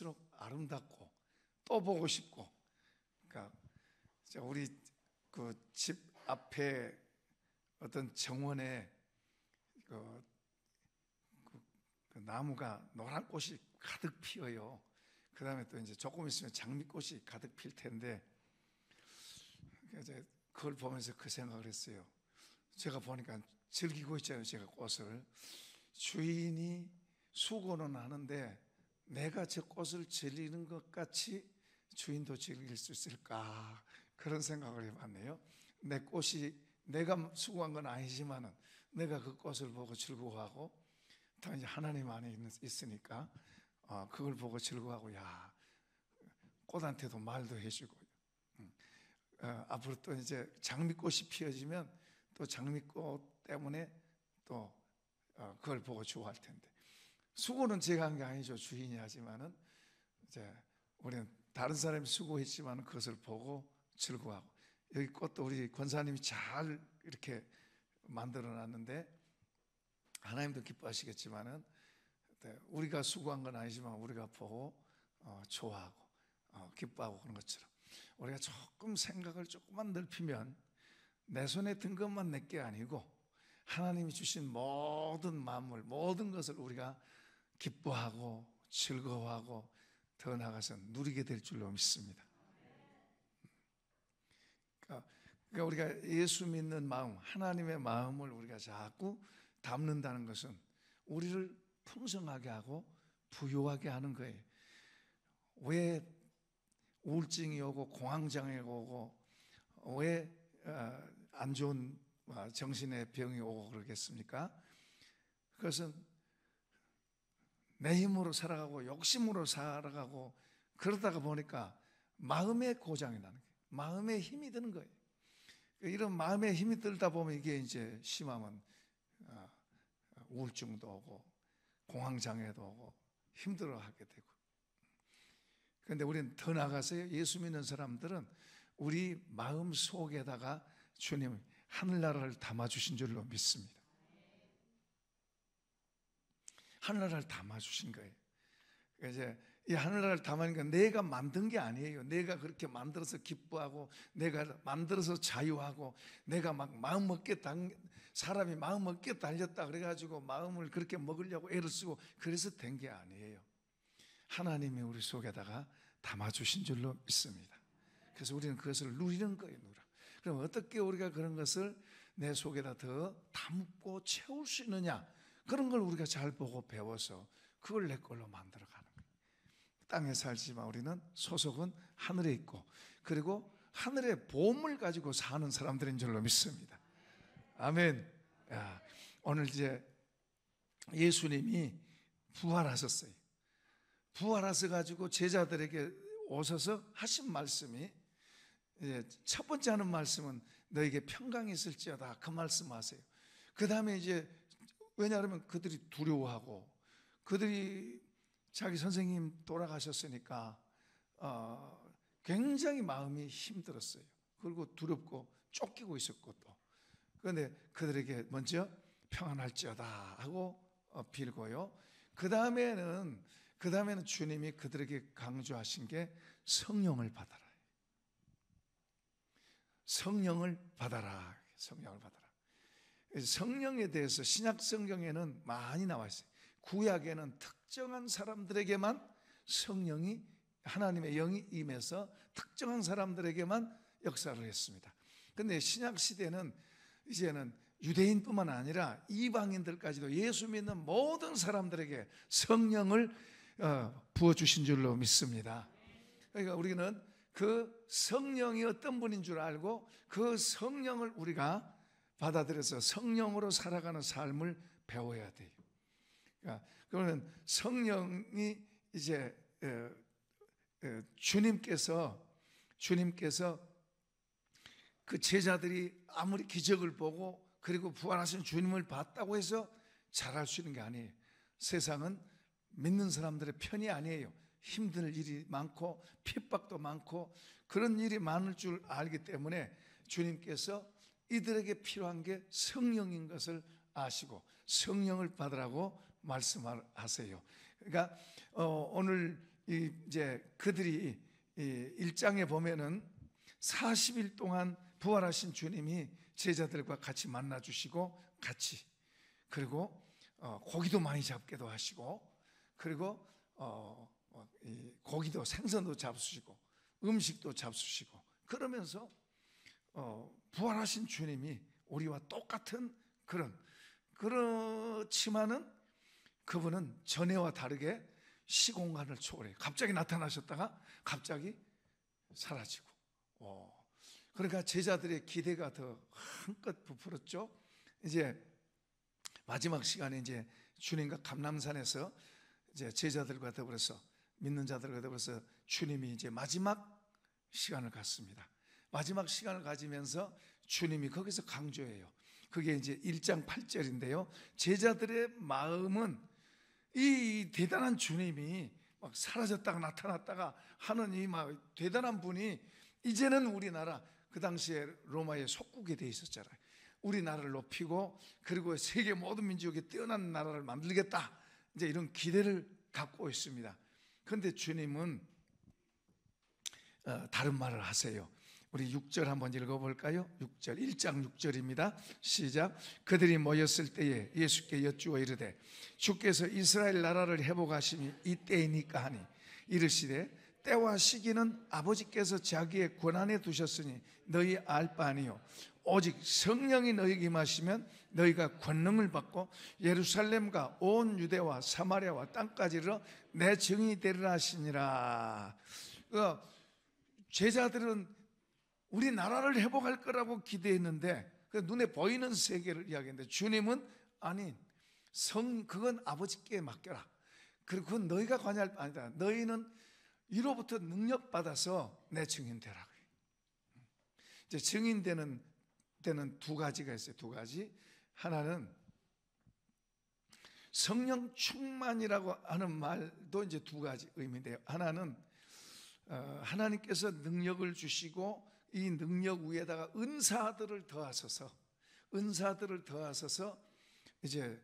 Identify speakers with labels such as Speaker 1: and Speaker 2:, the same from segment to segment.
Speaker 1: 볼수록 아름답고 또 보고 싶고. 그러니까 우리 그 집 앞에 어떤 정원에 그 나무가 노란 꽃이 가득 피어요. 그 다음에 또 이제 조금 있으면 장미꽃이 가득 필 텐데, 이제 그걸 보면서 그 생각을 했어요. 제가 보니까 즐기고 있잖아요. 제가 꽃을. 주인이 수고는 하는데 내가 저 꽃을 즐기는 것 같이 주인도 즐길 수 있을까, 그런 생각을 해봤네요. 내 꽃이 내가 수고한 건 아니지만은 내가 그 꽃을 보고 즐거워하고, 또 이제 하나님 안에 있으니까 그걸 보고 즐거워하고, 야, 꽃한테도 말도 해주고, 앞으로 또 이제 장미꽃이 피어지면 또 장미꽃 때문에 또 그걸 보고 좋아할 텐데, 수고는 제가 한 게 아니죠. 주인이 하지만은 이제 우리는 다른 사람이 수고했지만 그것을 보고 즐거워하고. 여기 꽃도 우리 권사님이 잘 이렇게 만들어 놨는데, 하나님도 기뻐하시겠지만은 우리가 수고한 건 아니지만 우리가 보고 좋아하고 기뻐하고 그런 것처럼, 우리가 조금 생각을 조금만 넓히면 내 손에 든 것만 내 게 아니고 하나님이 주신 모든 만물, 모든 것을 우리가 기뻐하고 즐거워하고 더 나아가서 누리게 될 줄로 믿습니다. 그러니까 우리가 예수 믿는 마음, 하나님의 마음을 우리가 자꾸 담는다는 것은 우리를 풍성하게 하고 부유하게 하는 거예요. 왜 우울증이 오고 공황장애가 오고 왜 안 좋은 정신의 병이 오고 그러겠습니까? 그것은 내 힘으로 살아가고 욕심으로 살아가고 그러다가 보니까 마음의 고장이 나는 거예요. 마음에 힘이 드는 거예요. 이런 마음에 힘이 들다 보면 이게 이제 심하면 우울증도 오고 공황장애도 오고 힘들어하게 되고. 그런데 우리는 더 나아가서 예수 믿는 사람들은 우리 마음 속에다가 주님 하늘나라를 담아주신 줄로 믿습니다. 하늘나라를 담아주신 거예요. 이제 이 하늘나라를 담으니까 내가 만든 게 아니에요. 내가 그렇게 만들어서 기뻐하고 내가 만들어서 자유하고 내가 막 마음 먹게 사람이 마음 먹게 달렸다 그래가지고 마음을 그렇게 먹으려고 애를 쓰고 그래서 된 게 아니에요. 하나님이 우리 속에다가 담아주신 줄로 믿습니다. 그래서 우리는 그것을 누리는 거예요. 그럼 어떻게 우리가 그런 것을 내 속에다 더 담고 채울 수 있느냐, 그런 걸 우리가 잘 보고 배워서 그걸 내 걸로 만들어가는 거예요. 땅에 살지만 우리는 소속은 하늘에 있고, 그리고 하늘의 보험을 가지고 사는 사람들인 줄로 믿습니다. 아멘. 오늘 이제 예수님이 부활하셨어요. 부활하셔가지고 제자들에게 오셔서 하신 말씀이, 이제 첫 번째 하는 말씀은 너에게 평강이 있을지어다, 그 말씀하세요. 그 다음에 이제 왜냐하면 그들이 두려워하고 그들이 자기 선생님 돌아가셨으니까 굉장히 마음이 힘들었어요. 그리고 두렵고 쫓기고 있었고, 또 그런데 그들에게 먼저 평안할지어다 하고 빌고요. 그 다음에는 주님이 그들에게 강조하신 게 성령을 받아라. 성령을 받아라. 성령을 받아라. 성령에 대해서 신약 성경에는 많이 나와 있어요. 구약에는 특정한 사람들에게만 성령이, 하나님의 영이 임해서 특정한 사람들에게만 역사를 했습니다. 그런데 신약 시대는 이제는 유대인뿐만 아니라 이방인들까지도 예수 믿는 모든 사람들에게 성령을 부어주신 줄로 믿습니다. 그러니까 우리는 그 성령이 어떤 분인 줄 알고 그 성령을 우리가 받아들여서 성령으로 살아가는 삶을 배워야 돼요. 그러면 성령이 이제 주님께서 그 제자들이 아무리 기적을 보고 그리고 부활하신 주님을 봤다고 해서 잘할 수 있는 게 아니에요. 세상은 믿는 사람들의 편이 아니에요. 힘들 일이 많고 핍박도 많고 그런 일이 많을 줄 알기 때문에 주님께서 이들에게 필요한 게 성령인 것을 아시고 성령을 받으라고 말씀하세요. 그러니까 오늘 이제 그들이 1장에 보면은 40일 동안 부활하신 주님이 제자들과 같이 만나 주시고 같이, 그리고 고기도 많이 잡게도 하시고, 그리고 고기도 생선도 잡수시고 음식도 잡수시고, 그러면서 부활하신 주님이 우리와 똑같은 그렇지만은 그분은 전에와 다르게 시공간을 초월해요. 갑자기 나타나셨다가 갑자기 사라지고. 그러니까 제자들의 기대가 더 한껏 부풀었죠. 이제 마지막 시간에 이제 주님과 감람산에서 이제 제자들과 더불어서, 믿는 자들과 더불어서 주님이 이제 마지막 시간을 갖습니다. 마지막 시간을 가지면서 주님이 거기서 강조해요. 그게 이제 1장 8절인데요. 제자들의 마음은 이 대단한 주님이 막 사라졌다가 나타났다가 하는 이 막 대단한 분이 이제는 우리나라, 그 당시에 로마의 속국이 돼 있었잖아요. 우리나라를 높이고 그리고 세계 모든 민족이 뛰어난 나라를 만들겠다, 이제 이런 기대를 갖고 있습니다. 그런데 주님은 다른 말을 하세요. 우리 6절 한번 읽어볼까요? 6절, 1장 6절입니다. 시작. 그들이 모였을 때에 예수께 여쭈어 이르되 주께서 이스라엘 나라를 회복하심이 이때이니까 하니, 이르시되 때와 시기는 아버지께서 자기의 권한에 두셨으니 너희 알 바 아니요 오직 성령이 너희에게 임하시면 너희가 권능을 받고 예루살렘과 온 유대와 사마리아와 땅까지 이르러 내 증인이 되리라 하시니라. 제자들은 우리 나라를 회복할 거라고 기대했는데 눈에 보이는 세계를 이야기했는데 주님은 아니, 그건 아버지께 맡겨라. 그리고 그건 너희가 관여할 바 아니다. 너희는 이로부터 능력 받아서 내 증인 되라. 이제 증인되는 때는 두 가지가 있어요. 두 가지. 하나는 성령 충만이라고 하는 말도 이제 두 가지 의미인데요. 하나는 하나님께서 능력을 주시고 이 능력 위에다가 은사들을 더하셔서 이제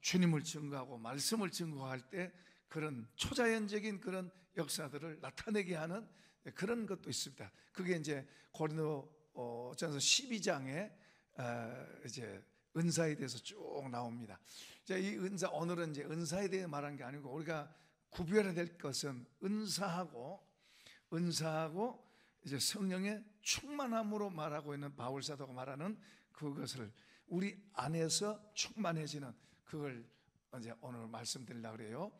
Speaker 1: 주님을 증거하고 말씀을 증거할 때 그런 초자연적인 그런 역사들을 나타내게 하는 그런 것도 있습니다. 그게 이제 고린도전서 12장에 이제 은사에 대해서 쭉 나옵니다. 이 은사, 오늘은 이제 은사에 대해 말한 게 아니고 우리가 구별해야 될 것은 은사하고 이제 성령의 충만함으로 말하고 있는 바울 사도가 말하는 그것을 우리 안에서 충만해지는 그걸 이제 오늘 말씀드리려고 그래요.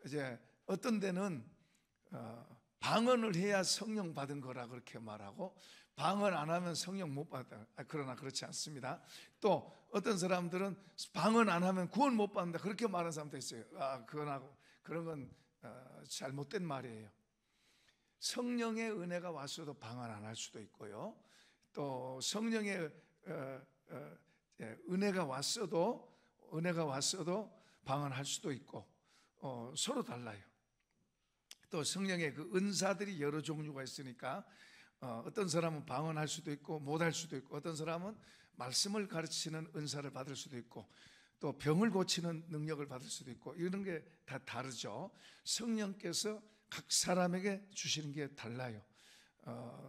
Speaker 1: 이제 어떤 데는 방언을 해야 성령 받은 거라 그렇게 말하고, 방언 안 하면 성령 못 받다. 그러나 그렇지 않습니다. 또 어떤 사람들은 방언 안 하면 구원 못 받는다, 그렇게 말하는 사람도 있어요. 그런 건 잘못된 말이에요. 성령의 은혜가 왔어도 방언 안 할 수도 있고요. 또 성령의 은혜가 왔어도 방언할 수도 있고, 서로 달라요. 또 성령의 그 은사들이 여러 종류가 있으니까 어떤 사람은 방언할 수도 있고 못할 수도 있고, 어떤 사람은 말씀을 가르치는 은사를 받을 수도 있고, 또 병을 고치는 능력을 받을 수도 있고, 이런 게 다 다르죠. 성령께서 각 사람에게 주시는 게 달라요.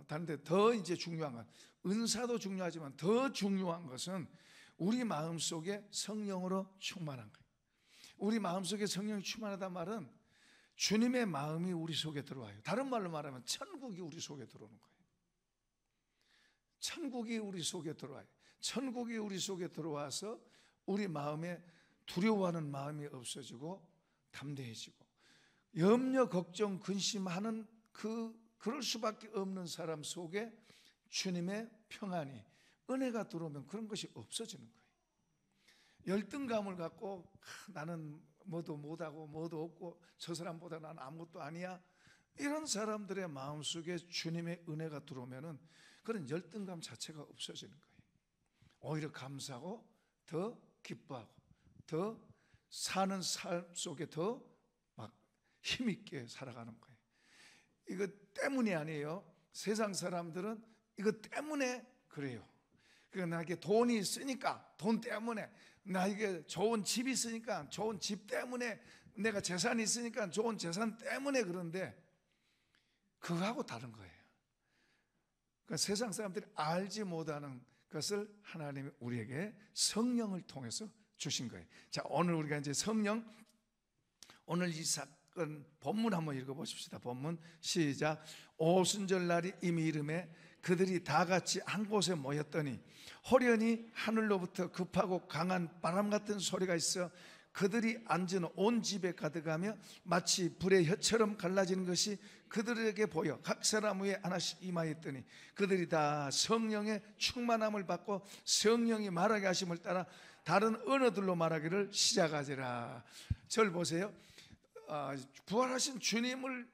Speaker 1: 다른데 더 이제 중요한 건, 은사도 중요하지만 더 중요한 것은 우리 마음속에 성령으로 충만한 거예요. 우리 마음속에 성령이 충만하단 말은 주님의 마음이 우리 속에 들어와요. 다른 말로 말하면 천국이 우리 속에 들어오는 거예요. 천국이 우리 속에 들어와요. 천국이 우리 속에 들어와서 우리 마음에 두려워하는 마음이 없어지고 담대해지고, 염려, 걱정, 근심하는 그럴 수밖에 없는 사람 속에 주님의 평안이, 은혜가 들어오면 그런 것이 없어지는 거예요. 열등감을 갖고 나는 뭐도 못하고 뭐도 없고 저 사람보다 나는 아무것도 아니야, 이런 사람들의 마음속에 주님의 은혜가 들어오면은 그런 열등감 자체가 없어지는 거예요. 오히려 감사하고 더 기뻐하고 더 사는 삶 속에 더 막 힘있게 살아가는 거예요. 이것 때문이 아니에요. 세상 사람들은 이것 때문에 그래요. 나에게 돈이 있으니까 돈 때문에, 나에게 좋은 집이 있으니까 좋은 집 때문에 내가 재산이 있으니까 좋은 재산 때문에 그런데 그거하고 다른 거예요. 그러니까 세상 사람들이 알지 못하는 것을 하나님이 우리에게 성령을 통해서 주신 거예요. 자, 오늘 우리가 이제 성령, 오늘 이 사건 본문 한번 읽어보십시다. 본문 시작. 오순절날이 이미 이름에 그들이 다 같이 한 곳에 모였더니 호련히 하늘로부터 급하고 강한 바람 같은 소리가 있어 그들이 앉은 온 집에 가득하며 마치 불의 혀처럼 갈라지는 것이 그들에게 보여 각 사람 위에 하나씩 임하였더니 그들이 다 성령의 충만함을 받고 성령이 말하게 하심을 따라 다른 언어들로 말하기를 시작하지라. 절 보세요. 부활하신 주님을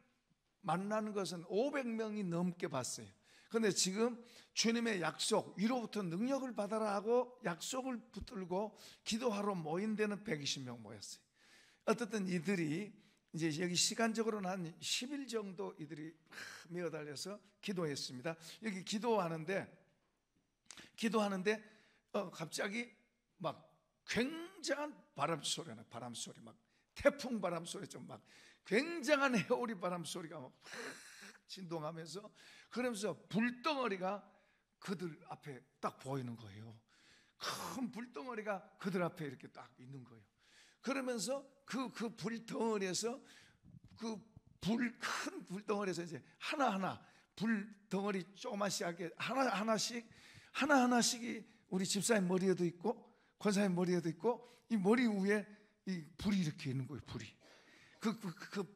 Speaker 1: 만나는 것은 500명이 넘게 봤어요. 그런데 지금 주님의 약속, 위로부터 능력을 받아라 하고 약속을 붙들고 기도하러 모인 데는 120명 모였어요. 어쨌든 이들이 이제 여기 시간적으로는 한 10일 정도 이들이 매어달려서 기도했습니다. 여기 기도하는데 갑자기 막 굉장한 바람 소리나 바람 소리, 막 태풍 바람 소리처럼 막 굉장한 해오리 바람 소리가 막 진동하면서 그러면서 불덩어리가 그들 앞에 딱 보이는 거예요. 큰 불덩어리가 그들 앞에 이렇게 딱 있는 거예요. 그러면서 그 불덩어리에서 큰 불덩어리에서 이제 하나하나 불덩어리 조그만씩 하게 하나하나씩이 우리 집사님 머리에도 있고 권사님 머리에도 있고 이 머리 위에 이 불이 이렇게 있는 거예요. 불이 그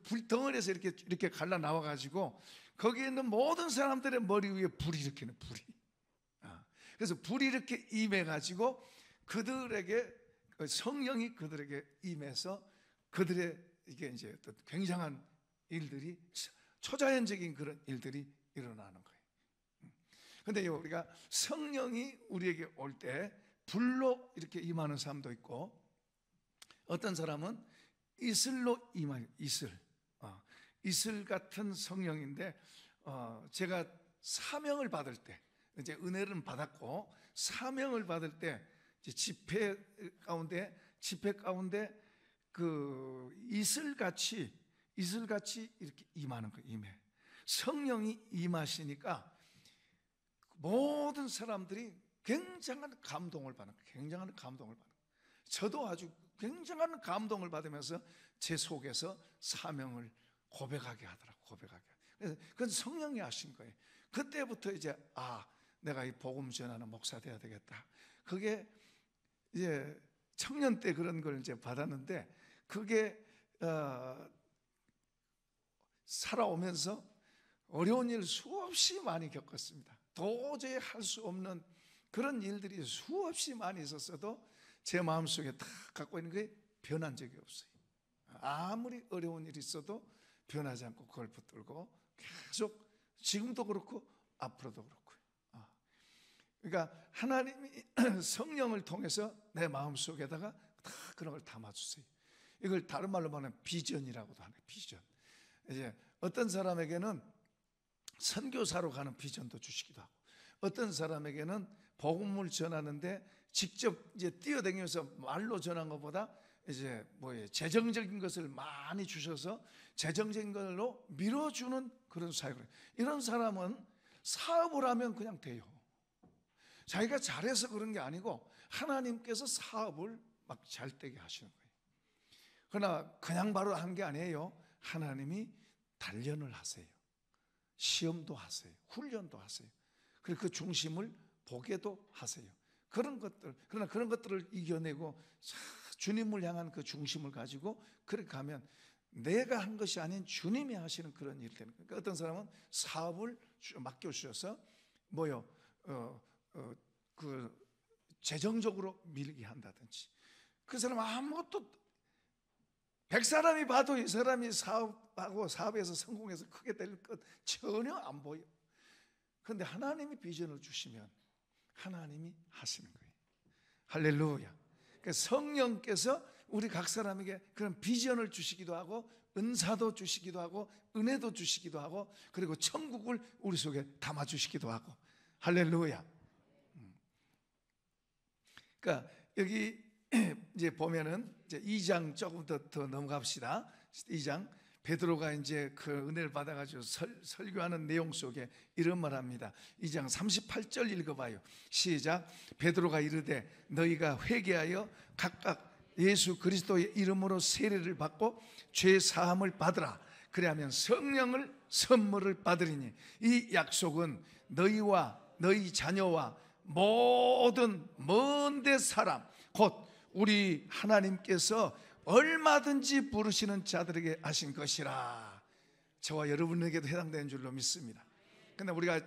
Speaker 1: 불덩어리에서 이렇게 갈라 나와 가지고 거기에 있는 모든 사람들의 머리 위에 불이 이렇게 있는 불이. 그래서 불이 이렇게 임해가지고 그들에게 성령이 그들에게 임해서 그들의 이게 이제 어떤 굉장한 일들이 초자연적인 그런 일들이 일어나는 거예요. 그런데 우리가 성령이 우리에게 올 때 불로 이렇게 임하는 사람도 있고 어떤 사람은 이슬로 임하는 이슬 같은 성령인데 제가 사명을 받을 때 이제 은혜를 받았고 사명을 받을 때 이제 집회 가운데 그 이슬같이 이렇게 임하는 거예요. 임해 성령이 임하시니까 모든 사람들이 굉장한 감동을 받는 거예요. 저도 아주 굉장한 감동을 받으면서 제 속에서 사명을 고백하게 하더라고요. 그래서 그건 성령이 하신 거예요. 그때부터 이제 내가 이 복음 전하는 목사 돼야 되겠다. 그게 이제 청년 때 그런 걸 이제 받았는데 그게 살아오면서 어려운 일 수없이 많이 겪었습니다. 도저히 할 수 없는 그런 일들이 수없이 많이 있었어도 제 마음속에 다 갖고 있는 게 변한 적이 없어요. 아무리 어려운 일이 있어도 변하지 않고 그걸 붙들고 계속 지금도 그렇고 앞으로도 그렇고요. 그러니까 하나님이 성령을 통해서 내 마음속에다가 다 그런 걸 담아주세요. 이걸 다른 말로 말하면 비전이라고도 하네요. 비전. 이제 어떤 사람에게는 선교사로 가는 비전도 주시기도 하고 어떤 사람에게는 복음을 전하는데 직접 이제 뛰어다니면서 말로 전한 것보다 이제 재정적인 것을 많이 주셔서 재정적인 걸로 밀어주는 그런 사역을. 이런 사람은 사업을 하면 그냥 돼요. 자기가 잘해서 그런 게 아니고 하나님께서 사업을 막 잘 되게 하시는 거예요. 그러나 그냥 바로 한 게 아니에요. 하나님이 단련을 하세요. 시험도 하세요. 훈련도 하세요. 그리고 그 중심을 보게도 하세요. 그러나 그런 것들을 이겨내고 주님을 향한 그 중심을 가지고 그렇게 가면 내가 한 것이 아닌 주님이 하시는 그런 일이 되는 거예요. 그러니까 어떤 사람은 사업을 맡겨주셔서 그 재정적으로 밀게 한다든지 그 사람 아무것도 100사람이 봐도 이 사람이 사업에서 성공해서 크게 될 것 전혀 안 보여. 그런데 하나님이 비전을 주시면 하나님이 하시는 거예요. 할렐루야. 그러니까 성령께서 우리 각 사람에게 그런 비전을 주시기도 하고 은사도 주시기도 하고 은혜도 주시기도 하고 그리고 천국을 우리 속에 담아주시기도 하고 할렐루야. 그러니까 여기 이제 보면은 이제 2장 조금 더 넘어갑시다. 2장 베드로가 이제 그 은혜를 받아가지고 설교하는 내용 속에 이런 말합니다. 2장 38절 읽어봐요. 시작. 베드로가 이르되 너희가 회개하여 각각 예수 그리스도의 이름으로 세례를 받고 죄 사함을 받으라. 그리하면 성령을 선물을 받으리니 이 약속은 너희와 너희 자녀와 모든 먼 데 사람 곧 우리 하나님께서 얼마든지 부르시는 자들에게 하신 것이라. 저와 여러분에게도 해당되는 줄로 믿습니다. 그런데 우리가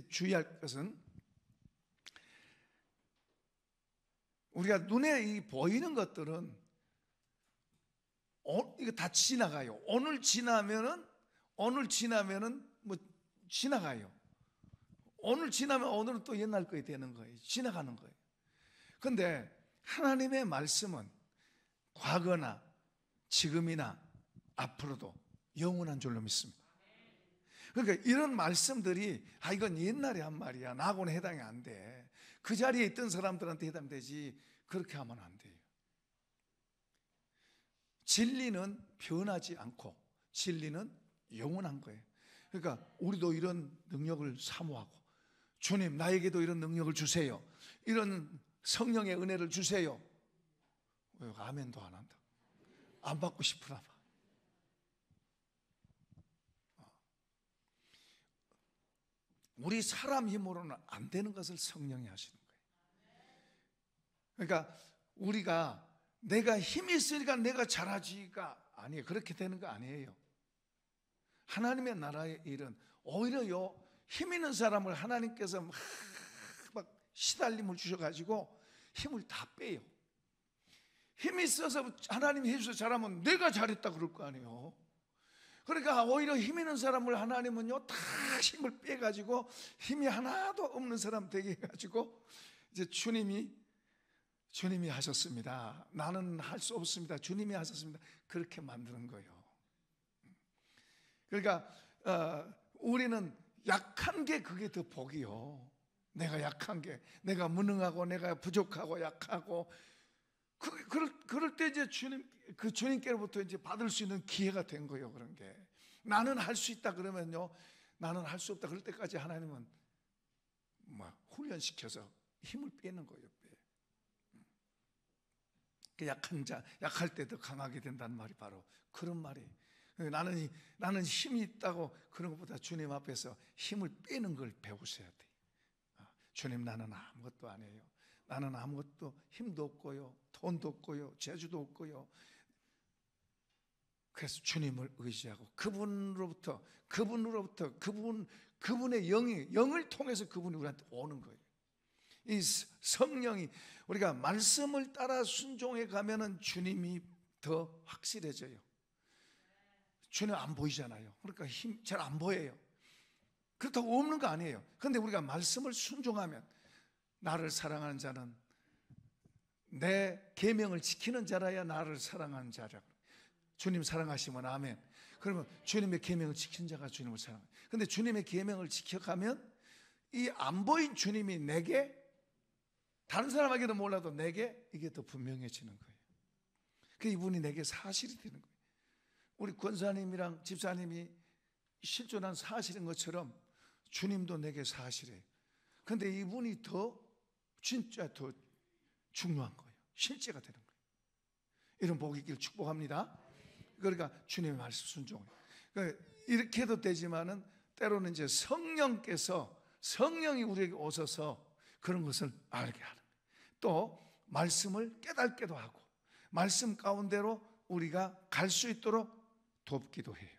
Speaker 1: 주의할 것은 우리가 눈에 보이는 것들은 이거 다 지나가요. 오늘 지나면은 뭐 지나가요. 오늘 지나면 오늘은 또 옛날 거에 되는 거예요. 지나가는 거예요. 그런데 하나님의 말씀은 과거나 지금이나 앞으로도 영원한 줄로 믿습니다. 그러니까 이런 말씀들이 이건 옛날에 한 말이야, 나하고는 해당이 안 돼, 그 자리에 있던 사람들한테 해당되지, 그렇게 하면 안 돼요. 진리는 변하지 않고 진리는 영원한 거예요. 그러니까 우리도 이런 능력을 사모하고, 주님 나에게도 이런 능력을 주세요, 이런 성령의 은혜를 주세요. 왜 아멘도 안 한다? 안 받고 싶으나 봐. 우리 사람 힘으로는 안 되는 것을 성령이 하시는 거예요. 그러니까 우리가 내가 힘이 있으니까 내가 잘하지가 아니에요. 그렇게 되는 거 아니에요. 하나님의 나라의 일은 오히려요, 힘 있는 사람을 하나님께서 막 시달림을 주셔가지고 힘을 다 빼요. 힘이 있어서 하나님이 해주셔서 잘하면 내가 잘했다 그럴 거 아니에요. 그러니까 오히려 힘 있는 사람을 하나님은요 다 힘을 빼가지고 힘이 하나도 없는 사람 되게 해가지고 이제 주님이 하셨습니다, 나는 할 수 없습니다, 주님이 하셨습니다, 그렇게 만드는 거예요. 그러니까 우리는 약한 게 그게 더 복이요. 내가 약한 게, 내가 무능하고 내가 부족하고 약하고, 그럴 때 이제 주님께로부터 이제 받을 수 있는 기회가 된 거예요. 그런 게 나는 할 수 있다 그러면요, 나는 할 수 없다 그럴 때까지 하나님은 훈련시켜서 힘을 빼는 거예요. 약한 자, 약할 때 더 강하게 된다는 말이 바로 그런 말이에요. 나는 힘이 있다고 그런 것보다 주님 앞에서 힘을 빼는 걸 배우셔야 돼요. 주님, 나는 아무것도 아니에요. 나는 아무것도 힘도 없고요, 돈도 없고요, 재주도 없고요. 그래서 주님을 의지하고 그분의 영을 통해서 그분이 우리한테 오는 거예요. 이 성령이, 우리가 말씀을 따라 순종해 가면은 주님이 더 확실해져요. 주님 안 보이잖아요. 그러니까 힘 잘 안 보여요. 그렇다고 없는 거 아니에요. 그런데 우리가 말씀을 순종하면, 나를 사랑하는 자는, 내 계명을 지키는 자라야 나를 사랑하는 자라. 주님 사랑하시면 아멘. 그러면 주님의 계명을 지키는 자가 주님을 사랑해요. 그런데 주님의 계명을 지켜가면 이 안 보인 주님이 내게, 다른 사람에게도 몰라도 내게 이게 더 분명해지는 거예요. 그 이분이 내게 사실이 되는 거예요. 우리 권사님이랑 집사님이 실존한 사실인 것처럼 주님도 내게 사실이에요. 그런데 이분이 진짜 더 중요한 거예요. 실제가 되는 거예요. 이런 복이 있기를 축복합니다. 그러니까 주님의 말씀 순종해요. 그러니까 이렇게 해도 되지만은 때로는 이제 성령이 우리에게 오셔서 그런 것을 알게 하는 거예요. 또 말씀을 깨닫게도 하고, 말씀 가운데로 우리가 갈 수 있도록 돕기도 해요.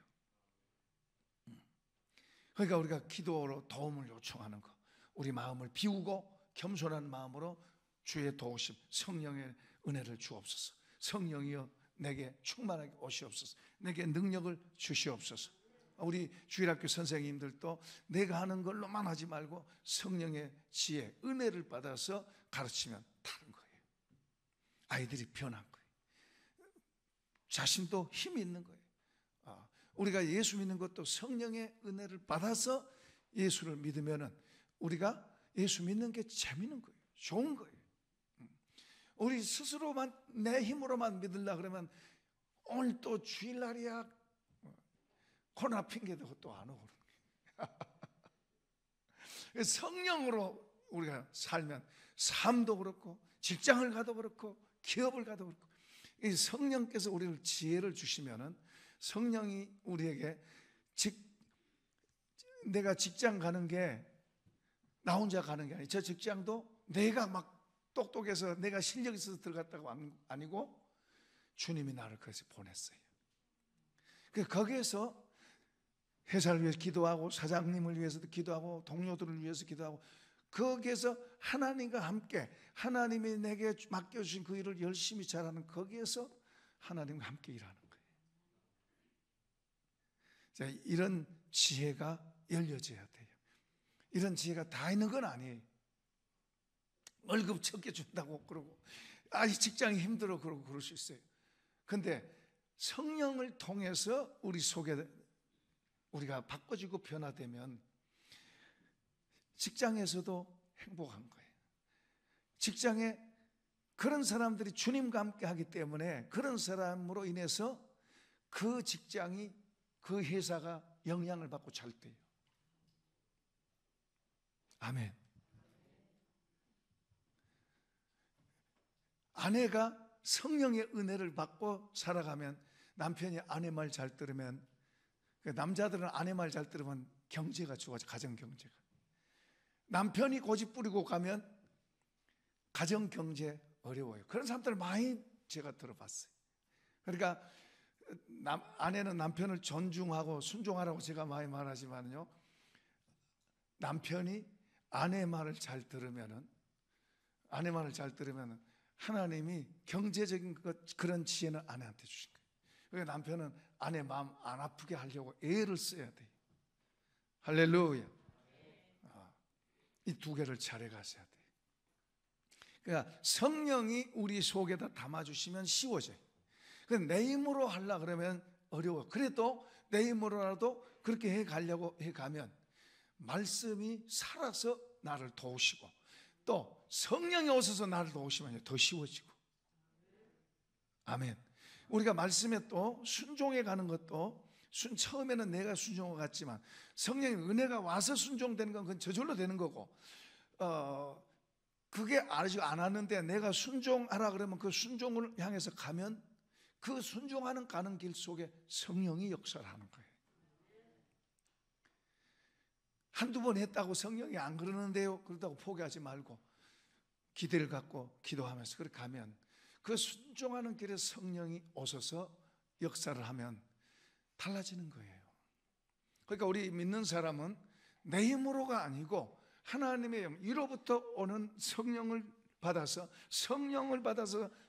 Speaker 1: 그러니까 우리가 기도로 도움을 요청하는 거, 우리 마음을 비우고 겸손한 마음으로 주의 도우심, 성령의 은혜를 주옵소서. 성령이여 내게 충만하게 오시옵소서. 내게 능력을 주시옵소서. 우리 주일학교 선생님들도 내가 하는 걸로만 하지 말고 성령의 지혜, 은혜를 받아서 가르치면 다른 거예요. 아이들이 변한 거예요. 자신도 힘이 있는 거예요. 우리가 예수 믿는 것도 성령의 은혜를 받아서 예수를 믿으면은 우리가 예수 믿는 게 재밌는 거예요. 좋은 거예요. 우리 스스로만 내 힘으로만 믿으려 그러면 오늘 또 주일날이야 코로나 핑계대고 또 안 오고 성령으로 우리가 살면 삶도 그렇고 직장을 가도 그렇고 기업을 가도 그렇고 이 성령께서 우리를 지혜를 주시면은 성령이 우리에게 내가 직장 가는 게 나 혼자 가는 게 아니에요. 저 직장도 내가 막 똑똑해서 내가 실력이 있어서 들어갔다고 아니고 주님이 나를 거기서 보냈어요. 거기에서 회사를 위해서 기도하고 사장님을 위해서도 기도하고 동료들을 위해서 기도하고 거기에서 하나님과 함께 하나님이 내게 맡겨주신 그 일을 열심히 잘하는 거기에서 하나님과 함께 일하는 거예요. 이런 지혜가 열려져야 돼요. 이런 지혜가 다 있는 건 아니에요. 월급 적게 준다고 그러고 이 직장이 힘들어 그러고 그럴 수 있어요. 근데 성령을 통해서 우리 속에 우리가 바꿔지고 변화되면 직장에서도 행복한 거예요. 직장에 그런 사람들이 주님과 함께 하기 때문에 그런 사람으로 인해서 그 직장이 그 회사가 영향을 받고 잘 돼요. 아멘. 아내가 성령의 은혜를 받고 살아가면 남편이 아내 말 잘 들으면 남자들은 아내 말 잘 들으면 경제가 좋아져. 가정 경제가. 남편이 고집 부리고 가면 가정 경제 어려워요. 그런 사람들 많이 제가 들어봤어요. 그러니까 아내는 남편을 존중하고 순종하라고 제가 많이 말하지만요, 남편이 아내 말을 잘 들으면은 하나님이 경제적인 그런 지혜는 아내한테 주신 거예요. 그러니까 남편은 아내 마음 안 아프게 하려고 애를 써야 돼요. 할렐루야. 이 두 개를 잘해 가셔야 돼요. 그러니까 성령이 우리 속에다 담아주시면 쉬워져요. 내 힘으로 하려고 그러면 어려워요. 그래도 내 힘으로라도 그렇게 해가려고 해가면 말씀이 살아서 나를 도우시고 또 성령이 오셔서 나를 도우시면 더 쉬워지고. 아멘. 우리가 말씀에 또 순종해 가는 것도 처음에는 내가 순종을 같지만 성령의 은혜가 와서 순종되는 건 그건 저절로 되는 거고, 그게 아직 안 왔는데 내가 순종하라 그러면 그 순종을 향해서 가면 그 순종하는 가는 길 속에 성령이 역사를 하는 거예요. 한두 번 했다고 성령이 안 그러는데요, 그렇다고 포기하지 말고 기대를 갖고 기도하면서 그렇게 가면 그 순종하는 길에 성령이 오셔서 역사를 하면 달라지는 거예요. 그러니까 우리 믿는 사람은 내 힘으로가 아니고 하나님의 영, 이로부터 오는 성령을 받아서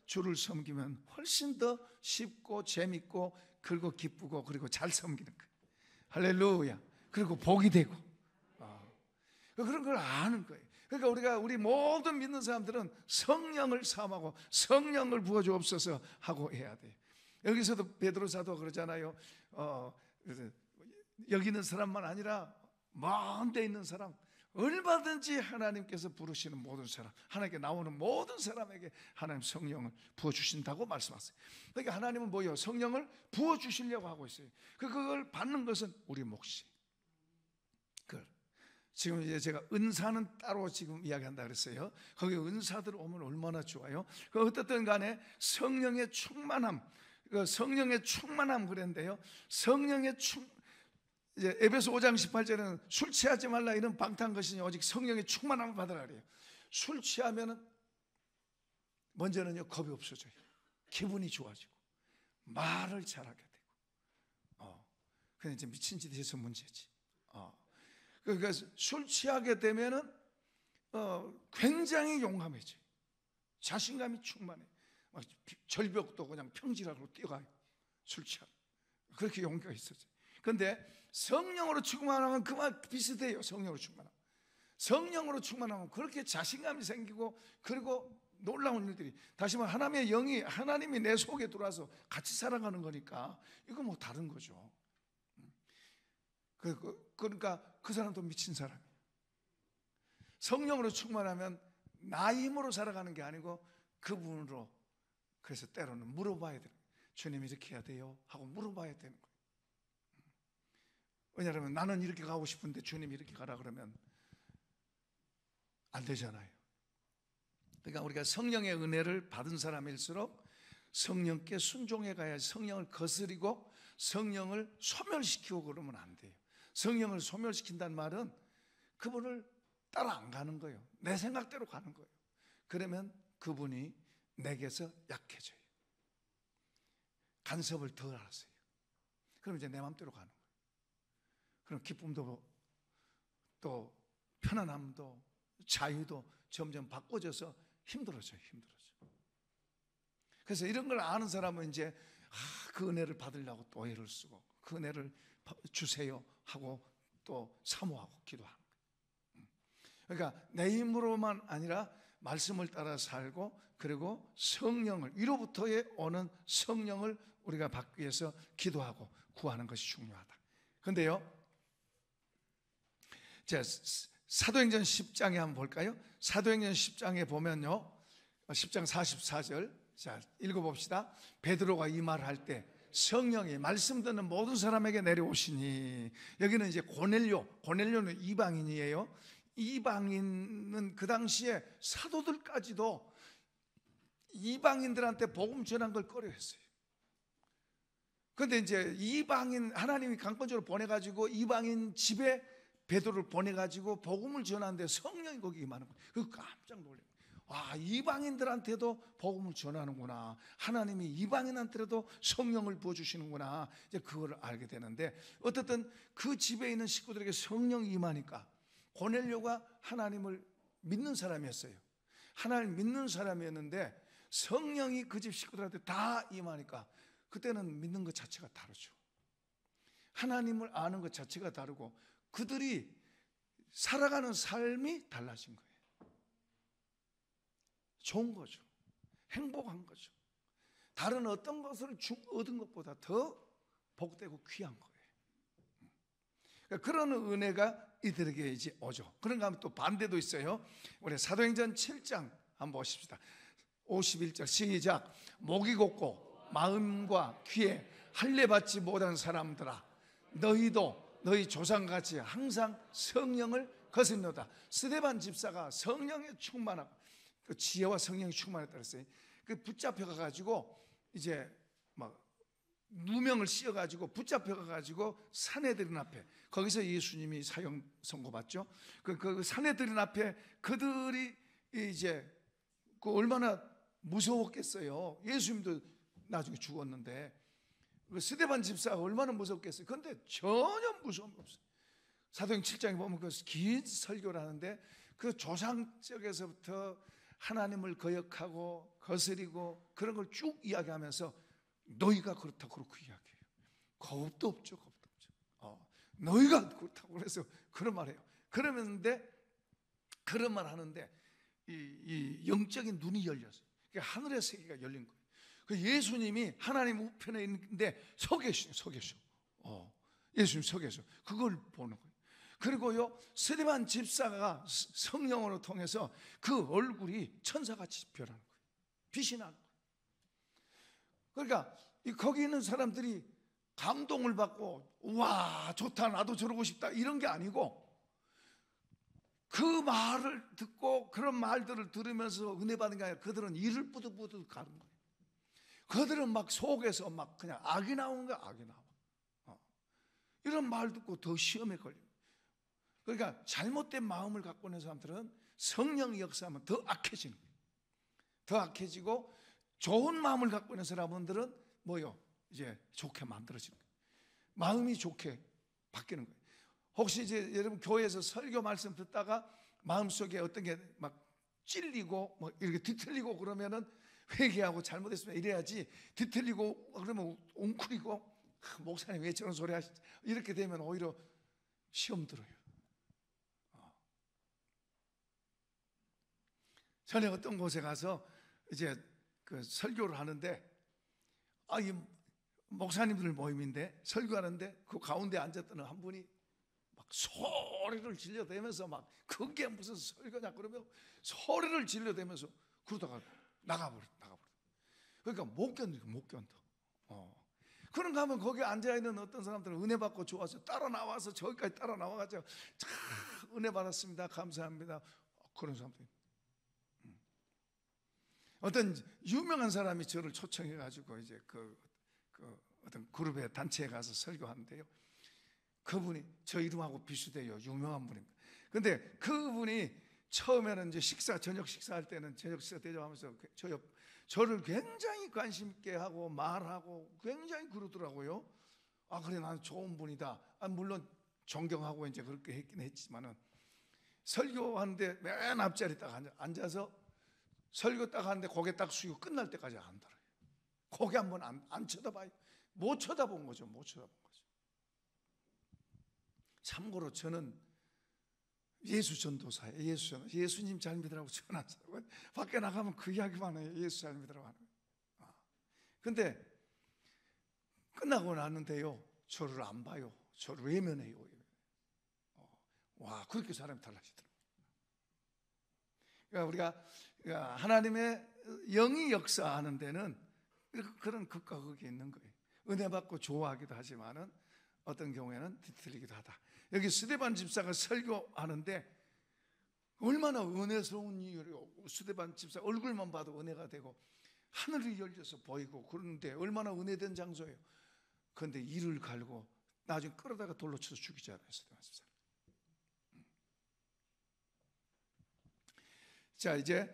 Speaker 1: 주를 섬기면 훨씬 더 쉽고 재밌고 그리고 기쁘고 그리고 잘 섬기는 거예요. 할렐루야. 그리고 복이 되고 그런 걸 아는 거예요. 그러니까 우리 모든 믿는 사람들은 성령을 사모하고 성령을 부어주옵소서 하고 해야 돼요. 여기서도 베드로 사도 그러잖아요. 여기 있는 사람만 아니라 먼 데 있는 사람, 얼마든지 하나님께서 부르시는 모든 사람, 하나님께 나오는 모든 사람에게 하나님 성령을 부어주신다고 말씀하세요. 그러니까 하나님은 뭐예요? 성령을 부어주시려고 하고 있어요. 그걸 받는 것은 우리 몫이에요. 지금 이제 제가 은사는 따로 지금 이야기한다 그랬어요. 거기 은사들 오면 얼마나 좋아요. 어떻든 간에 성령의 충만함, 그랬는데요. 이제 에베소 5장 18절에는 술 취하지 말라 이런 방탕한 것이니 오직 성령의 충만함을 받으라 그래요. 술 취하면은 먼저는요 겁이 없어져요. 기분이 좋아지고 말을 잘하게 되고. 그냥 이제 미친 짓이 돼서 문제지. 그러니까 술 취하게 되면은 굉장히 용감해져요. 자신감이 충만해. 절벽도 그냥 평지락으로 뛰어가요. 술 취하면 그렇게 용기가 있어져요. 그런데 성령으로 충만하면 그만 비슷해요. 성령으로 충만하면 그렇게 자신감이 생기고 그리고 놀라운 일들이, 다시 말해 하나님의 영이, 하나님이 내 속에 들어와서 같이 살아가는 거니까 이거 뭐 다른 거죠. 그러니까 그 사람도 미친 사람이에요. 성령으로 충만하면 나 힘으로 살아가는 게 아니고 그분으로, 그래서 때로는 물어봐야 돼요. 주님 이렇게 해야 돼요? 하고 물어봐야 되는 거예요. 왜냐하면 나는 이렇게 가고 싶은데 주님이 이렇게 가라 그러면 안 되잖아요. 그러니까 우리가 성령의 은혜를 받은 사람일수록 성령께 순종해 가야지, 성령을 거스리고 성령을 소멸시키고 그러면 안 돼요. 성령을 소멸시킨다는 말은 그분을 따라 안 가는 거예요. 내 생각대로 가는 거예요. 그러면 그분이 내게서 약해져요. 간섭을 덜 하세요. 그럼 이제 내 마음대로 가는 거예요. 그럼 기쁨도 또 편안함도 자유도 점점 바꿔져서 힘들어져요. 그래서 이런 걸 아는 사람은 이제 그 은혜를 받으려고 또 애를 쓰고 그 은혜를 주세요 하고 또 사모하고 기도하는 거예요. 그러니까 내 힘으로만 아니라 말씀을 따라 살고, 그리고 성령을, 위로부터의 오는 성령을 우리가 받기 위해서 기도하고 구하는 것이 중요하다. 그런데요, 자, 사도행전 10장에 한번 볼까요? 사도행전 10장에 보면요, 10장 44절, 자, 읽어봅시다. 베드로가 이 말을 할 때 성령이 말씀 듣는 모든 사람에게 내려오시니, 여기는 이제 고넬료는 이방인이에요. 이방인은 그 당시에 사도들까지도 이방인들한테 복음 전한 걸 꺼려했어요. 그런데 이제 이방인, 하나님이 강권적으로 보내가지고 이방인 집에 베드로를 보내가지고 복음을 전하는데 성령이 거기 임하는 거예요. 그거 깜짝 놀래요. 이방인들한테도 복음을 전하는구나, 하나님이 이방인한테도 성령을 부어주시는구나, 이제 그걸 알게 되는데, 어쨌든 그 집에 있는 식구들에게 성령이 임하니까, 고넬료가 하나님을 믿는 사람이었어요. 하나님 믿는 사람이었는데 성령이 그 집 식구들한테 다 임하니까 그때는 믿는 것 자체가 다르죠. 하나님을 아는 것 자체가 다르고 그들이 살아가는 삶이 달라진 거예요. 좋은 거죠. 행복한 거죠. 다른 어떤 것을 얻은 것보다 더 복되고 귀한 거예요. 그러니까 그런 은혜가 이들에게 이제 오죠. 그런가 하면 또 반대도 있어요. 우리 사도행전 7장 한번 보십시다. 51절 시작. 목이 곧고 마음과 귀에 할례 받지 못한 사람들아, 너희도 너희 조상같이 항상 성령을 거슬리노다. 스데반 집사가 성령에 충만하고 그 지혜와 성령이 충만했다 그랬어요. 그 붙잡혀가 가지고 이제 막 누명을 씌워가지고 붙잡혀가지고 사내들인 앞에, 거기서 예수님이 사형 선고받죠. 그 사내들인 앞에 그들이 이제 그 얼마나 무서웠겠어요. 예수님도 나중에 죽었는데 그 스데반 집사가 얼마나 무섭겠어요. 그런데 전혀 무서움이 없어요. 사도행 7장에 보면 그 긴 설교를 하는데 그 조상 쪽에서부터 하나님을 거역하고 거스리고 그런 걸 쭉 이야기하면서 너희가 그렇다고 그렇고 이야기해요. 겁도 없죠. 너희가 그렇다고 그래서 그런 말해요. 그러는데 그런 말 하는데 이 영적인 눈이 열렸어요. 하늘의 세계가 열린 거예요. 그 예수님이 하나님 우편에 있는데 서 계셔. 예수님 서 계셔. 그걸 보는 거예요. 그리고요, 스데반 집사가 성령으로 통해서 그 얼굴이 천사같이 변하는 거예요. 빛이 나는 거예요. 그러니까 거기 있는 사람들이 감동을 받고 와 좋다 나도 저러고 싶다 이런 게 아니고, 그 말을 듣고 그런 말들을 들으면서 은혜 받은 게 아니라 그들은 이를 뿌듯뿌듯 가는 거예요. 그들은 막 속에서 막 그냥 악이 나오는 거야. 악이 나와. 이런 말 듣고 더 시험에 걸립니다. 그러니까 잘못된 마음을 갖고 있는 사람들은 성령의 역사하면 더 악해지는 거예요. 더 악해지고 좋은 마음을 갖고 있는 사람들은 뭐요? 이제 좋게 만들어지는 거예요. 마음이 좋게 바뀌는 거예요. 혹시 이제 여러분 교회에서 설교 말씀 듣다가 마음속에 어떤 게 막 찔리고 뭐 이렇게 뒤틀리고 그러면은 회개하고 잘못했으면 이래야지, 뒤틀리고 그러면 웅크리고 목사님 왜 저런 소리 하시지 이렇게 되면 오히려 시험 들어요. 전에 어떤 곳에 가서 이제 그 설교를 하는데 이 목사님들 모임인데 설교하는데 그 가운데 앉았던 한 분이 막 소리를 질러대면서 막 그게 무슨 설교냐 그러면 소리를 질러대면서 그러다가 나가버려. 그러니까 못 견뎌. 그런가 하면 거기 앉아있는 어떤 사람들은 은혜 받고 좋아서 따라 나와서 저기까지 따라 나와가지고 참 은혜 받았습니다, 감사합니다, 그런 사람들. 어떤 유명한 사람이 저를 초청해가지고 이제 그 어떤 그룹의 단체에 가서 설교하는데요, 그분이 저 이름하고 비슷해요. 유명한 분입니다. 근데 그분이 처음에는 이제 저녁 식사할 때는 저녁 식사 대접하면서 저를 굉장히 관심 있게 하고 말하고 굉장히 그러더라고요. 그래, 나는 좋은 분이다. 물론 존경하고 이제 그렇게 했긴 했지만은, 설교하는데 맨 앞자리 딱 앉아서 설교 딱 하는데 고개 딱 숙이고 끝날 때까지 안 들어요. 고개 한번 안 쳐다봐요. 못 쳐다본 거죠. 참고로 저는 예수 전도사예요. 예수님 잘 믿으라고 전하자고. 밖에 나가면 그 이야기만 해요. 예수 잘 믿으라고 하는 거예요. 근데 끝나고 나는데요, 저를 안 봐요. 저를 외면해요. 와, 그렇게 사람이 달라지더라고요. 그러니까 우리가 하나님의 영이 역사하는 데는 그런 극과 극이 있는 거예요. 은혜 받고 좋아하기도 하지만은 어떤 경우에는 뒤틀리기도 하다. 여기 스데반 집사가 설교하는데 얼마나 은혜스러운 일이요. 스데반 집사 얼굴만 봐도 은혜가 되고 하늘이 열려서 보이고 그러는데 얼마나 은혜된 장소예요. 그런데 이를 갈고 나중에 끌어다가 돌로 쳐서 죽이잖아요, 스데반 집사. 자, 이제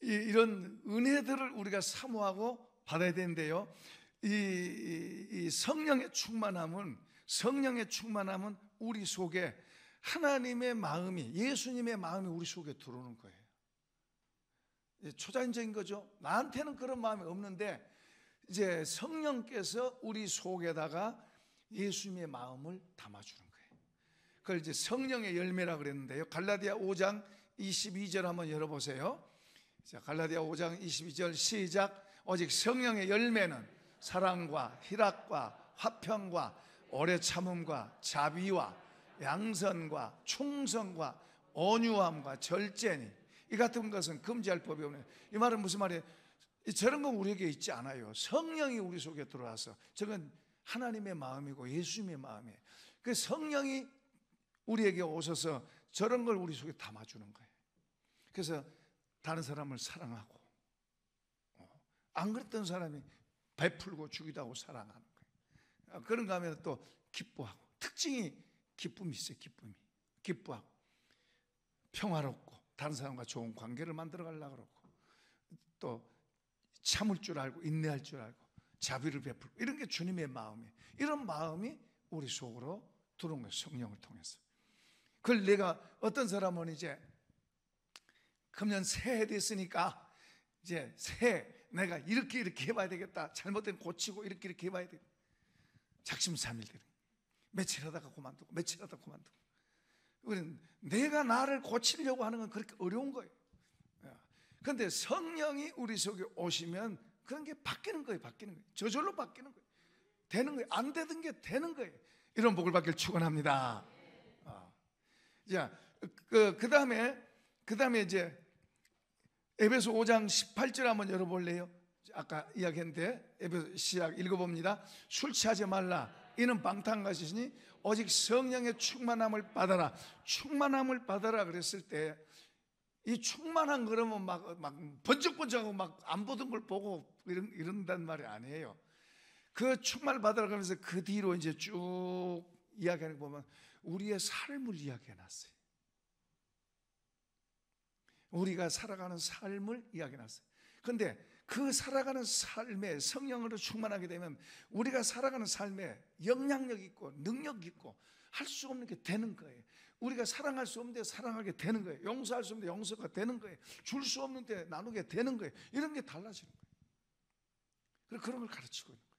Speaker 1: 이런 은혜들을 우리가 사모하고 받아야 되는데요, 이 성령의 충만함은 우리 속에 하나님의 마음이, 예수님의 마음이 우리 속에 들어오는 거예요. 초자연적인 거죠. 나한테는 그런 마음이 없는데 이제 성령께서 우리 속에다가 예수님의 마음을 담아주는 거예요. 그걸 이제 성령의 열매라 그랬는데요, 갈라디아 5장 22절 한번 열어보세요. 자, 갈라디아 5장 22절 시작. 오직 성령의 열매는 사랑과 희락과 화평과 오래 참음과 자비와 양선과 충성과 온유함과 절제니 이 같은 것은 금지할 법이 없네. 이 말은 무슨 말이에요? 저런 건 우리에게 있지 않아요. 성령이 우리 속에 들어와서, 저건 하나님의 마음이고 예수님의 마음이에요. 그 성령이 우리에게 오셔서 저런 걸 우리 속에 담아주는 거예요. 그래서 다른 사람을 사랑하고, 안 그랬던 사람이 베풀고 주기도 하고 사랑하는 거예요. 그런가 하면 또 기뻐하고, 특징이 기쁨이 있어요. 기뻐하고 평화롭고 다른 사람과 좋은 관계를 만들어 가려고 그러고, 또 참을 줄 알고 인내할 줄 알고 자비를 베풀고, 이런 게 주님의 마음이에요. 이런 마음이 우리 속으로 들어온 거예요, 성령을 통해서. 그걸 내가, 어떤 사람은 이제 금년 새해 됐으니까 이제 내가 이렇게 해봐야 되겠다, 잘못된 고치고 이렇게 해봐야 되겠다, 작심삼일대로 며칠 하다가 그만두고 우리는 내가 나를 고치려고 하는 건 그렇게 어려운 거예요. 그런데 성령이 우리 속에 오시면 그런 게 바뀌는 거예요. 저절로 바뀌는 거예요. 되는 거예요. 안 되던 게 되는 거예요. 이런 복을 받길 축원합니다. 자, 그 다음에 이제 에베소 5장 18절 한번 열어볼래요? 아까 이야기했는데 에베소 시작 읽어봅니다. 술 취하지 말라. 이는 방탕하시니 오직 성령의 충만함을 받아라. 충만함을 받아라 그랬을 때, 이 충만한 그러면 막 번쩍번쩍하고 막 안 보던 걸 보고 이런단 말이 아니에요. 그 충만을 받아라 그러면서 그 뒤로 이제 쭉 이야기하는 거 보면 우리의 삶을 이야기해 놨어요. 우리가 살아가는 삶을 이야기해 놨어요. 그런데 그 살아가는 삶에 성령으로 충만하게 되면 우리가 살아가는 삶에 영향력 있고 능력 있고 할 수 없는 게 되는 거예요. 우리가 사랑할 수 없는데 사랑하게 되는 거예요. 용서할 수 없는데 용서가 되는 거예요. 줄 수 없는데 나누게 되는 거예요. 이런 게 달라지는 거예요. 그래서 그런 걸 가르치고 있는 거예요.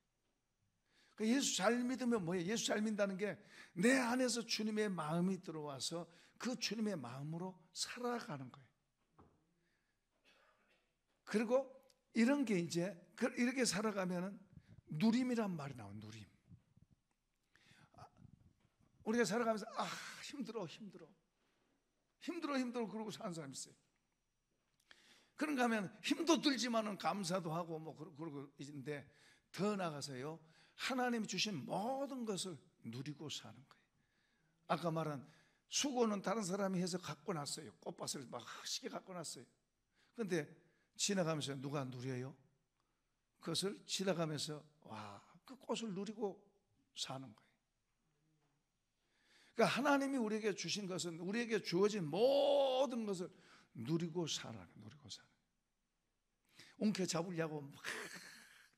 Speaker 1: 그러니까 예수 잘 믿으면 뭐예요? 예수 잘 믿는다는 게 내 안에서 주님의 마음이 들어와서 그 주님의 마음으로 살아가는 거예요. 그리고 이런 게 이제 이렇게 살아가면은 누림이란 말이 나와요. 누림. 우리가 살아가면서 힘들어 그러고 사는 사람이 있어요. 그런가 하면 힘도 들지만은 감사도 하고 뭐 그러고 있는데, 더 나아가서요, 하나님이 주신 모든 것을 누리고 사는 거예요. 아까 말한 수고는 다른 사람이 해서 갖고 났어요. 꽃밭을 막 쉽게 갖고 났어요. 그런데 지나가면서 누가 누려요? 그것을 지나가면서 그 꽃을 누리고 사는 거예요. 그러니까 하나님이 우리에게 주신 것은, 우리에게 주어진 모든 것을 누리고 살아요. 누리고 살아요. 웅켜 잡으려고 막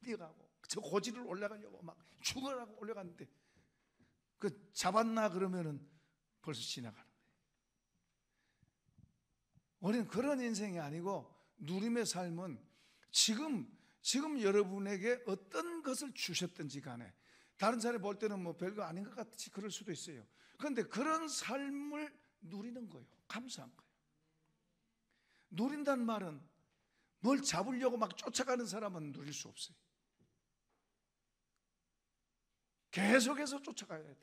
Speaker 1: 뛰어가고, 저 고지를 올라가려고 막 죽으라고 올라갔는데, 그 잡았나 그러면은 벌써 지나가는 거예요. 우리는 그런 인생이 아니고, 누림의 삶은 지금 여러분에게 어떤 것을 주셨든지 간에, 다른 사람이 볼 때는 뭐 별거 아닌 것 같이 그럴 수도 있어요. 그런데 그런 삶을 누리는 거예요. 감사한 거예요. 누린다는 말은 뭘 잡으려고 막 쫓아가는 사람은 누릴 수 없어요. 계속해서 쫓아가야 돼.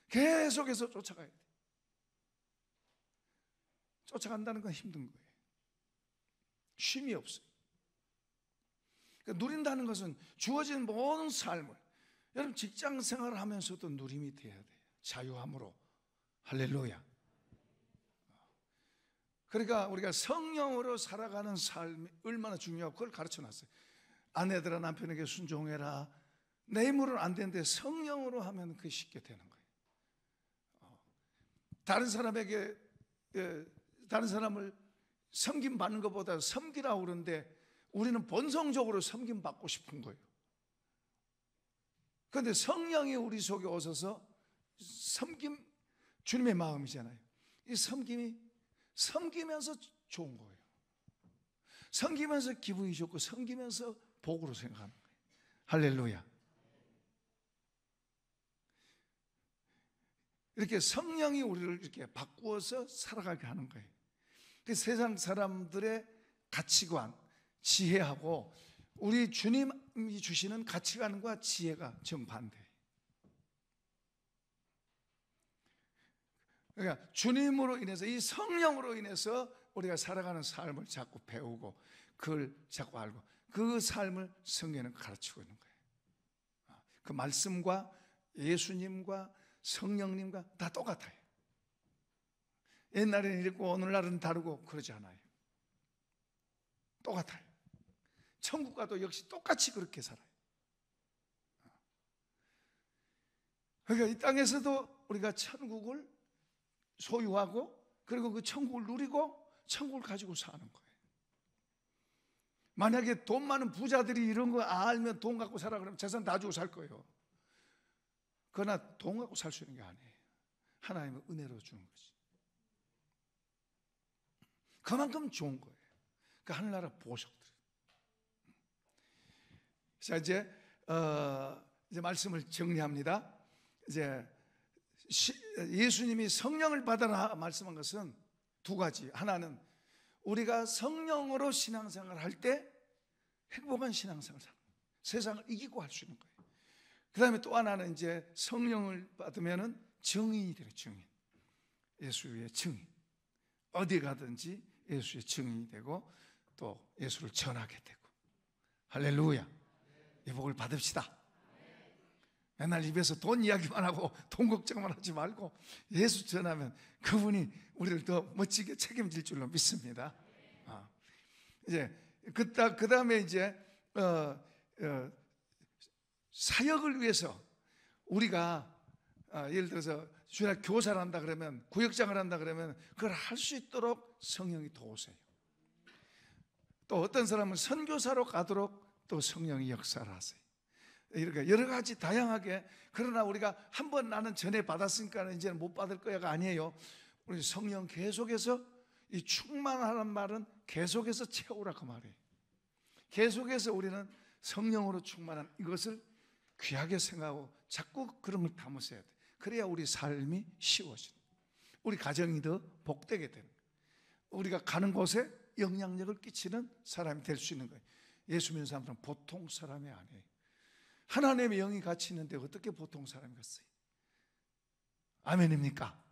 Speaker 1: 계속해서 쫓아가야 돼. 쫓아간다는 건 힘든 거예요. 쉼이 없어요. 그러니까 누린다는 것은 주어진 모든 삶을, 여러분 직장 생활을 하면서도 누림이 돼야 돼요. 자유함으로. 할렐루야. 그러니까 우리가 성령으로 살아가는 삶이 얼마나 중요하고 그걸 가르쳐놨어요. 아내들아 남편에게 순종해라. 내 힘으로는 안 되는데 성령으로 하면 그게 쉽게 되는 거예요. 다른 사람을 섬김받는 것보다 섬기라고 그러는데, 우리는 본성적으로 섬김받고 싶은 거예요. 그런데 성령이 우리 속에 오셔서 섬김, 주님의 마음이잖아요. 이 섬김이 섬기면서 좋은 거예요. 섬기면서 기분이 좋고, 섬기면서 복으로 생각하는 거예요. 할렐루야. 이렇게 성령이 우리를 이렇게 바꾸어서 살아가게 하는 거예요. 그 세상 사람들의 가치관, 지혜하고 우리 주님이 주시는 가치관과 지혜가 정반대예요. 그러니까 주님으로 인해서, 이 성령으로 인해서 우리가 살아가는 삶을 자꾸 배우고, 그걸 자꾸 알고, 그 삶을 성경은 가르치고 있는 거예요. 그 말씀과 예수님과 성령님과 다 똑같아요. 옛날에는 이랬고 오늘날은 다르고 그러지 않아요. 똑같아요. 천국과도 역시 똑같이 그렇게 살아요. 그러니까 이 땅에서도 우리가 천국을 소유하고, 그리고 그 천국을 누리고 천국을 가지고 사는 거예요. 만약에 돈 많은 부자들이 이런 거 알면 돈 갖고 살아 그러면 재산 다 주고 살 거예요. 그러나 돈 갖고 살 수 있는 게 아니에요. 하나님은 은혜로 주는 거지. 그만큼 좋은 거예요. 그 하늘나라 보석들. 자, 이제 말씀을 정리합니다. 이제 예수님이 성령을 받아라 말씀한 것은 두 가지. 하나는 우리가 성령으로 신앙생활을 할 때 행복한 신앙생활을 하는 거예요. 세상을 이기고 할 수 있는 거예요. 그 다음에 또 하나는 이제 성령을 받으면은 증인이 되는, 증인. 예수의 증인. 어디 가든지 예수의 증인이 되고, 또 예수를 전하게 되고. 할렐루야. 이 복을 받읍시다. 맨날 입에서 돈 이야기만 하고 돈 걱정만 하지 말고 예수 전하면 그분이 우리를 더 멋지게 책임질 줄로 믿습니다. 이제 그 다음에 이제 사역을 위해서 우리가 예를 들어서 주일 교사를 한다 그러면, 구역장을 한다 그러면 그걸 할 수 있도록 성령이 도우세요. 또 어떤 사람은 선교사로 가도록 또 성령이 역사를 하세요. 이렇게 여러 가지 다양하게. 그러나 우리가 한번 나는 전에 받았으니까 이제는 못 받을 거야가 아니에요. 우리 성령 계속해서, 이 충만하는 말은 계속해서 채우라 그 말이에요. 계속해서 우리는 성령으로 충만한 이것을 귀하게 생각하고 자꾸 그런 걸 담으셔야 돼. 그래야 우리 삶이 쉬워지는, 우리 가정이 더 복되게 되는, 우리가 가는 곳에 영향력을 끼치는 사람이 될 수 있는 거예요. 예수 믿는 사람들은 보통 사람이 아니에요. 하나님의 영이 같이 있는데 어떻게 보통 사람이겠어요? 아멘입니까?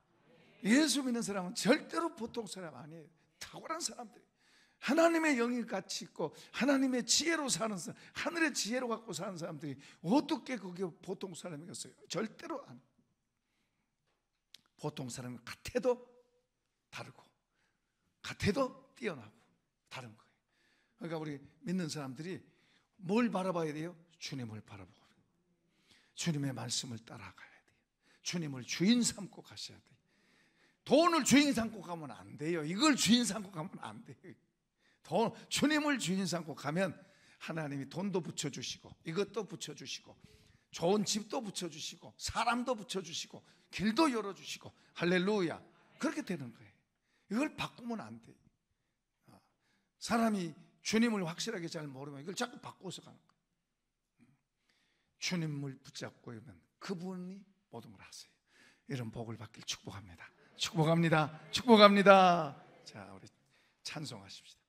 Speaker 1: 예수 믿는 사람은 절대로 보통 사람 아니에요. 탁월한 사람들이에요. 하나님의 영이 같이 있고 하나님의 지혜로 사는 사람, 하늘의 지혜로 갖고 사는 사람들이 어떻게 그게 보통 사람이겠어요? 절대로 안. 보통 사람은 같아도 다르고 같아도 뛰어나고 다른 거예요. 그러니까 우리 믿는 사람들이 뭘 바라봐야 돼요? 주님을 바라보고 주님의 말씀을 따라가야 돼요. 주님을 주인 삼고 가셔야 돼요. 돈을 주인 삼고 가면 안 돼요. 이걸 주인 삼고 가면 안 돼요. 주님을 주인 삼고 가면 하나님이 돈도 붙여주시고 이것도 붙여주시고 좋은 집도 붙여주시고 사람도 붙여주시고 길도 열어주시고 할렐루야, 그렇게 되는 거예요. 이걸 바꾸면 안 돼요. 사람이 주님을 확실하게 잘 모르면 이걸 자꾸 바꿔서 가는 거예요. 주님을 붙잡고 있으면 그분이 모든 걸 하세요. 이런 복을 받길 축복합니다. 축복합니다. 축복합니다. 자, 우리 찬송하십시다.